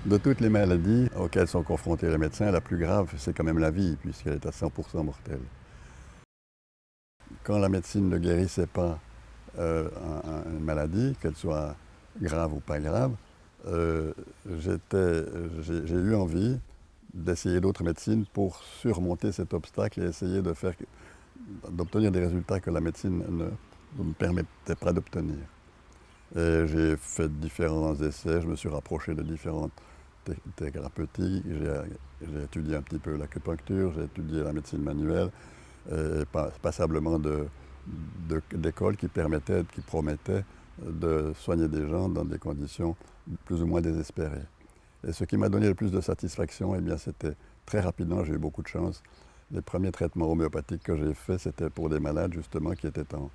De toutes les maladies auxquelles sont confrontés les médecins, la plus grave, c'est quand même la vie, puisqu'elle est à 100% mortelle. Quand la médecine ne guérissait pas une maladie, qu'elle soit grave ou pas grave, euh, j'ai eu envie d'essayer d'autres médecines pour surmonter cet obstacle et essayer d'obtenir des résultats que la médecine ne me permettait pas d'obtenir. Et j'ai fait différents essais, je me suis rapproché de différentes thérapeutiques, j'ai étudié un petit peu l'acupuncture, j'ai étudié la médecine manuelle, et passablement d'écoles qui promettaient de soigner des gens dans des conditions plus ou moins désespérées. Et ce qui m'a donné le plus de satisfaction, eh bien, c'était très rapidement, j'ai eu beaucoup de chance. Les premiers traitements homéopathiques que j'ai faits, c'était pour des malades justement qui étaient en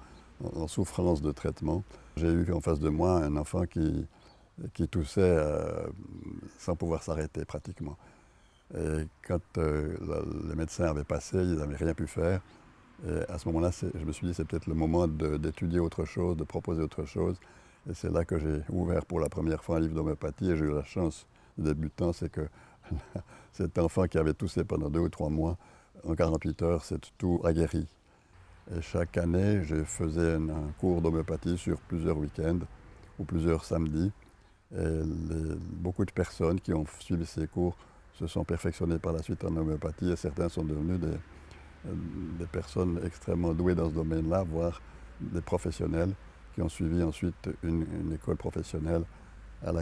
souffrance de traitement. J'ai eu en face de moi un enfant qui toussait sans pouvoir s'arrêter pratiquement. Et quand les médecins avaient passé, ils n'avaient rien pu faire. Et à ce moment-là, je me suis dit c'est peut-être le moment d'étudier autre chose, de proposer autre chose. Et c'est là que j'ai ouvert pour la première fois un livre d'homéopathie et j'ai eu la chance de débutant, c'est que cet enfant qui avait toussé pendant 2 ou 3 mois, en 48 heures, c'est tout aguerri. Et chaque année, je faisais un cours d'homéopathie sur plusieurs week-ends ou plusieurs samedis. Et beaucoup de personnes qui ont suivi ces cours se sont perfectionnées par la suite en homéopathie et certains sont devenus des personnes extrêmement douées dans ce domaine-là, voire des professionnels qui ont suivi ensuite une école professionnelle à dans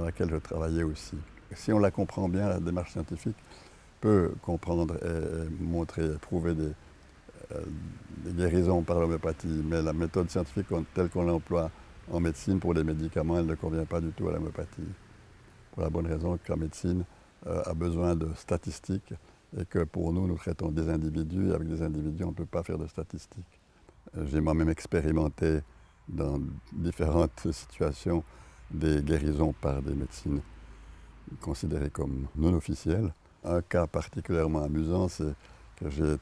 laquelle je travaillais aussi. Si on la comprend bien, la démarche scientifique peut comprendre et montrer, prouver des guérisons par l'homéopathie, mais la méthode scientifique telle qu'on l'emploie en médecine pour les médicaments, elle ne convient pas du tout à l'homéopathie. Pour la bonne raison que la médecine a besoin de statistiques et que pour nous, nous traitons des individus et avec des individus, on ne peut pas faire de statistiques. J'ai moi-même expérimenté dans différentes situations des guérisons par des médecines considérées comme non officielles. Un cas particulièrement amusant, c'est que je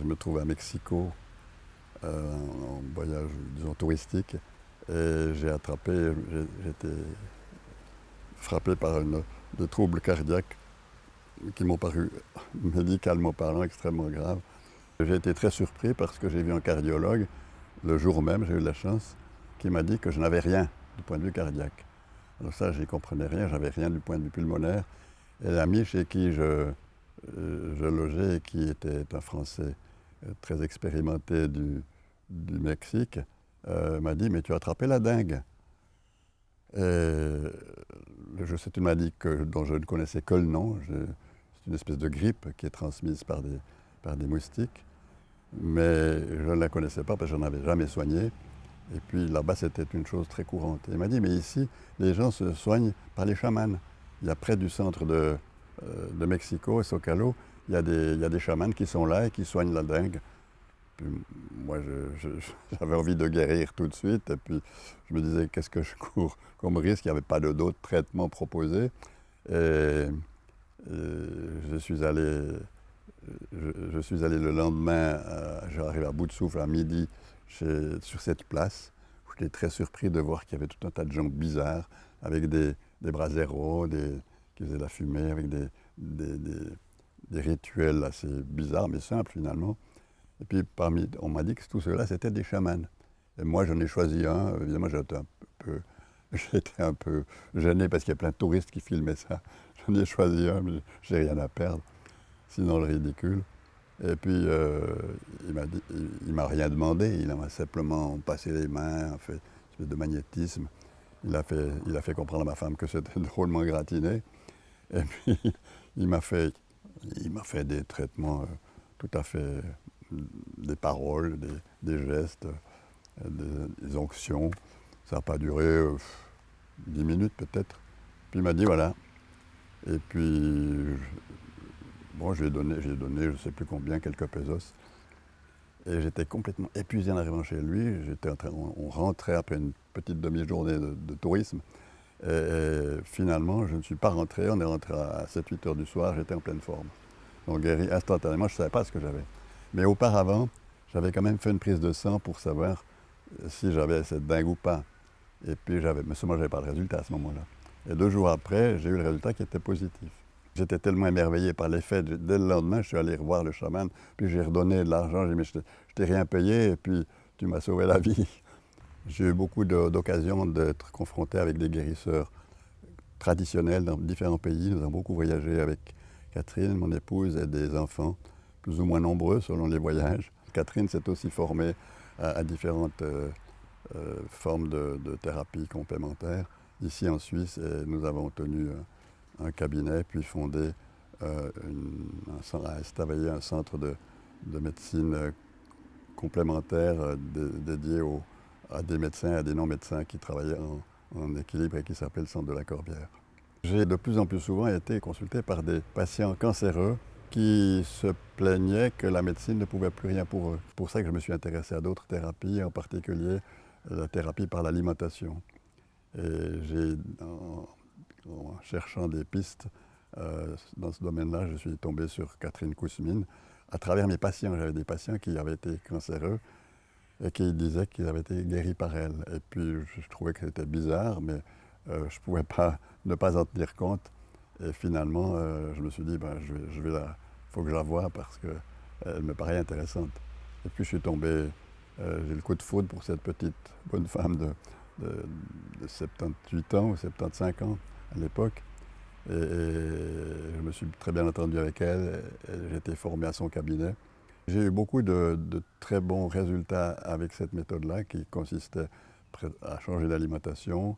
me trouvais à Mexico en voyage, disons, touristique, et j'ai été frappé par de troubles cardiaques qui m'ont paru, médicalement parlant, extrêmement graves. J'ai été très surpris parce que j'ai vu un cardiologue, le jour même, j'ai eu la chance, qui m'a dit que je n'avais rien du point de vue cardiaque. Alors ça, je n'y comprenais rien, j'avais rien du point de vue pulmonaire. Et l'ami chez qui je logeais, qui était un Français très expérimenté du Mexique, m'a dit « Mais tu as attrapé la dengue ». C'est une maladie dont je ne connaissais que le nom. C'est une espèce de grippe qui est transmise par des moustiques. Mais je ne la connaissais pas parce que je n'en avais jamais soigné. Et puis là-bas, c'était une chose très courante. Et il m'a dit, mais ici, les gens se soignent par les chamans. Il y a près du centre de Mexico, Zocalo, il y a des chamans qui sont là et qui soignent la dengue. Puis moi, j'avais envie de guérir tout de suite. Et puis, je me disais, qu'est-ce que je cours comme risque? Il n'y avait pas d'autres traitements proposés. Et je suis allé, je suis allé le lendemain, j'arrive à bout de souffle à midi sur cette place. J'étais très surpris de voir qu'il y avait tout un tas de gens bizarres, avec des braseros, qui faisaient de la fumée, avec des rituels assez bizarres, mais simples finalement. Et puis on m'a dit que tout cela, c'était des chamans. Et moi, j'en ai choisi un. Évidemment, peu, j'étais un peu gêné parce qu'il y a plein de touristes qui filmaient ça. J'en ai choisi un, mais j'ai rien à perdre, sinon le ridicule. Et puis, il m'a rien demandé. Il m'a simplement passé les mains, fait une espèce de magnétisme. Il a fait comprendre à ma femme que c'était drôlement gratiné. Et puis, il m'a fait, il m'a fait des traitements tout à fait, des paroles, des gestes, des onctions. Ça n'a pas duré 10 minutes peut-être. Puis il m'a dit voilà. Et puis, bon, j'ai donné, je ne sais plus combien, quelques pesos. Et j'étais complètement épuisé en arrivant chez lui. On rentrait après une petite demi-journée de tourisme. Et finalement, je ne suis pas rentré. On est rentré à 7-8 heures du soir. J'étais en pleine forme. Donc guéri instantanément. Je ne savais pas ce que j'avais. Mais auparavant, j'avais quand même fait une prise de sang pour savoir si j'avais cette dengue ou pas. Et puis, mais seulement, je n'avais pas le résultat à ce moment-là. Et 2 jours après, j'ai eu le résultat qui était positif. J'étais tellement émerveillé par l'effet. Dès le lendemain, je suis allé revoir le chaman, puis j'ai redonné de l'argent. J'ai dit, mais je t'ai rien payé, et puis tu m'as sauvé la vie. J'ai eu beaucoup d'occasions d'être confronté avec des guérisseurs traditionnels dans différents pays. Nous avons beaucoup voyagé avec Catherine, mon épouse, et des enfants, plus ou moins nombreux selon les voyages. Catherine s'est aussi formée à différentes formes de thérapie complémentaire ici en Suisse, et nous avons tenu un cabinet, puis fondé, établi un centre de médecine complémentaire dédié à des médecins et à des non-médecins qui travaillaient en équilibre et qui s'appelle le Centre de la Corbière. J'ai de plus en plus souvent été consulté par des patients cancéreux qui se plaignaient que la médecine ne pouvait plus rien pour eux. C'est pour ça que je me suis intéressé à d'autres thérapies, en particulier la thérapie par l'alimentation. Et en cherchant des pistes dans ce domaine-là, je suis tombé sur Catherine Kousmine. À travers mes patients, j'avais des patients qui avaient été cancéreux et qui disaient qu'ils avaient été guéris par elle. Et puis je trouvais que c'était bizarre, mais je ne pouvais pas ne pas en tenir compte. Et finalement, je me suis dit, faut que je la voie parce qu'elle me paraît intéressante. Et puis je suis tombé, j'ai le coup de foudre pour cette petite bonne femme de 78 ans ou 75 ans à l'époque. Et je me suis très bien entendu avec elle. J'ai été formé à son cabinet. J'ai eu beaucoup de très bons résultats avec cette méthode-là qui consistait à changer d'alimentation.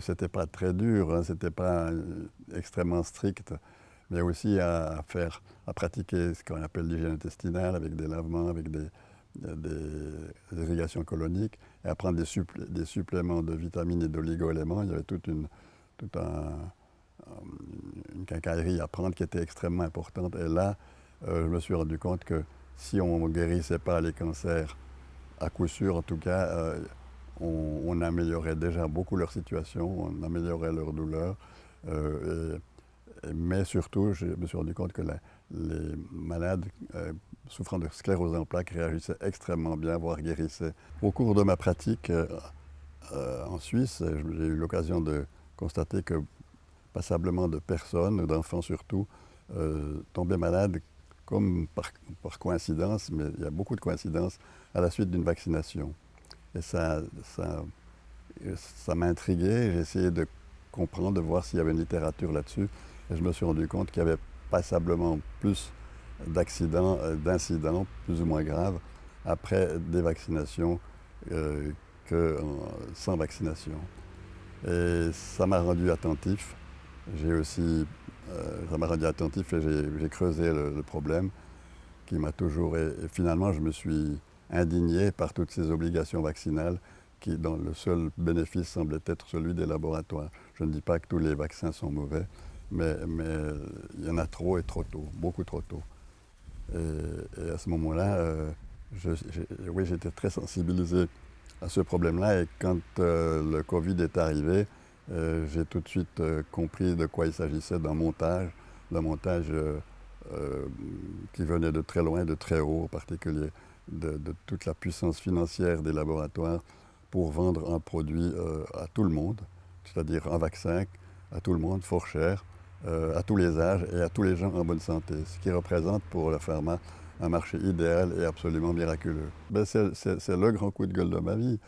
C'était pas très dur, hein, c'était pas extrêmement strict, mais aussi à pratiquer ce qu'on appelle l'hygiène intestinale avec des lavements, avec des irrigations coloniques, et à prendre des suppléments de vitamines et d'oligo-éléments. Il y avait toute une quincaillerie à prendre qui était extrêmement importante. Et là, je me suis rendu compte que si on ne guérissait pas les cancers, à coup sûr en tout cas, on améliorait déjà beaucoup leur situation, on améliorait leur douleur. Mais surtout, je me suis rendu compte que les malades souffrant de sclérose en plaques réagissaient extrêmement bien, voire guérissaient. Au cours de ma pratique en Suisse, j'ai eu l'occasion de constater que passablement de personnes, d'enfants surtout, tombaient malades comme par coïncidence, mais il y a beaucoup de coïncidences, à la suite d'une vaccination. Et ça m'a intrigué, j'ai essayé de comprendre, de voir s'il y avait une littérature là-dessus, et je me suis rendu compte qu'il y avait passablement plus d'accidents, d'incidents plus ou moins graves après des vaccinations que sans vaccination. Et ça m'a rendu attentif. Ça m'a rendu attentif et j'ai creusé le problème qui m'a toujours... Et finalement, je me suis indigné par toutes ces obligations vaccinales dont le seul bénéfice semblait être celui des laboratoires. Je ne dis pas que tous les vaccins sont mauvais, mais il y en a trop et trop tôt, beaucoup trop tôt. Et à ce moment-là, oui, j'étais très sensibilisé à ce problème-là, et quand le Covid est arrivé, j'ai tout de suite compris de quoi il s'agissait d'un montage qui venait de très loin, de très haut en particulier, de toute la puissance financière des laboratoires pour vendre un produit à tout le monde, c'est-à-dire un vaccin à tout le monde, fort cher, à tous les âges et à tous les gens en bonne santé, ce qui représente pour le pharma un marché idéal et absolument miraculeux. C'est le grand coup de gueule de ma vie.